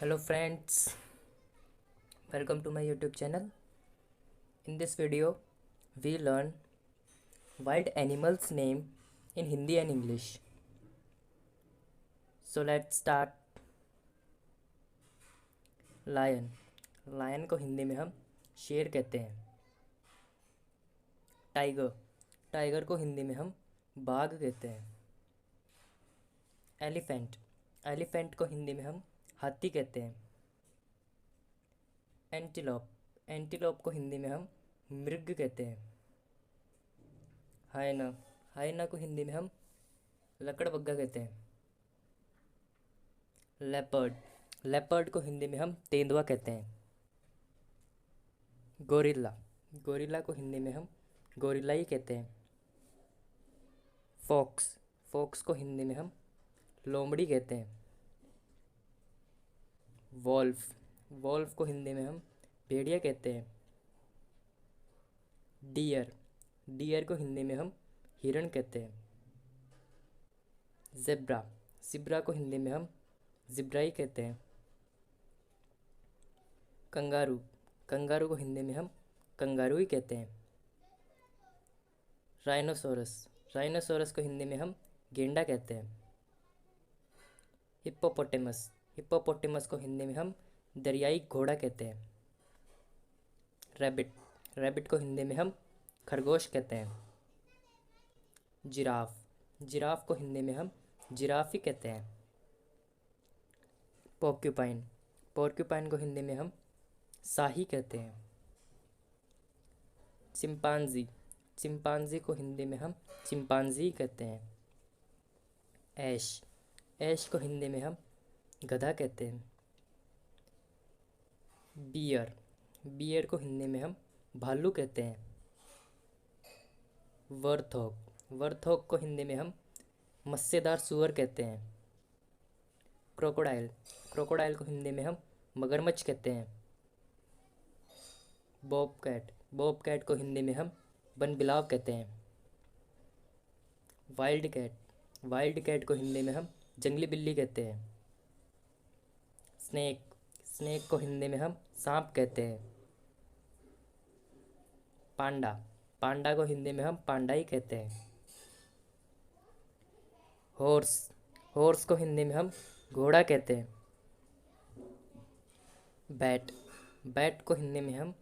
Hello friends, welcome to my YouTube channel. In this video, we learn wild animals name in Hindi and English. So let's start. Lion. Lion को हिंदी में हम शेर कहते हैं. Tiger. Tiger को हिंदी में हम बाघ कहते हैं. एलिफेंट. एलिफेंट को हिंदी में हम हाथी कहते हैं. एंटीलोप. एंटीलोप को हिंदी में हम मृग कहते हैं. हाइना. हाइना को हिंदी में हम लकड़बग्गा कहते हैं. लेपर्ड. लेपर्ड को हिंदी में हम तेंदुआ कहते हैं. गोरिल्ला. गोरिल्ला को हिंदी में हम गोरिल्ला ही कहते हैं. फॉक्स. फॉक्स को हिंदी में हम लोमड़ी कहते हैं. वॉल्फ. वॉल्फ को हिंदी में हम भेड़िया कहते हैं. डियर. डियर को हिंदी में हम हिरण कहते हैं. ज़ेब्रा. ज़ेब्रा को हिंदी में हम ज़िब्रा ही कहते हैं. कंगारू. कंगारू को हिंदी में हम कंगारू ही कहते हैं. राइनोसोरस. राइनोसोरस को हिंदी में हम गेंडा कहते हैं. हिप्पोपोटेमस. हिप्पोपोटेमस को हिंदी में हम दरियाई घोड़ा कहते हैं. रैबिट. रैबिट को हिंदी में हम खरगोश कहते हैं. जिराफ. जिराफ को हिंदी में हम जिराफ ही कहते हैं. पोर्क्यूपाइन. पोर्क्यूपाइन को हिंदी में हम शाही कहते हैं. चिंपांजी. चिंपांजी को हिंदी में हम चिंपांजी कहते हैं. ऐश. ऐश को हिंदी में हम गधा कहते हैं. बियर. बियर को हिंदी में हम भालू कहते हैं. वर्थोग. वर्थोग को हिंदी में हम मस्सेदार सुअर कहते हैं. क्रोकोडाइल. क्रोकोडाइल को हिंदी में हम मगरमच्छ कहते हैं. बॉबकैट. बॉबकैट को हिंदी में हम बनबिलाव कहते हैं. Wild cat. वाइल्ड कैट को हिंदी में हम जंगली बिल्ली कहते हैं. स्नेक. स्नेक को हिंदी में हम सांप कहते हैं. पांडा. पांडा को हिंदी में हम पांडा ही कहते हैं. हॉर्स. हॉर्स को हिंदी में हम घोड़ा कहते हैं. बैट. बैट को हिंदी में हम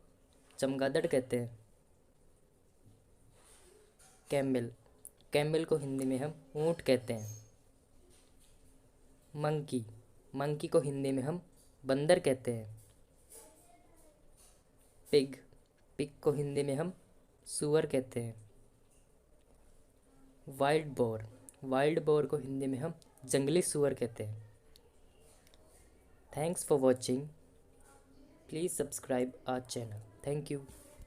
चमगादड़ कहते हैं. कैमल. कैमल को हिंदी में हम ऊँट कहते हैं. मंकी. मंकी को हिंदी में हम बंदर कहते हैं. पिग. पिग को हिंदी में हम सूअर कहते हैं. Wild boar. वाइल्ड बोर को हिंदी में हम जंगली सूअर कहते हैं. Thanks for watching. Please subscribe our channel. Thank you.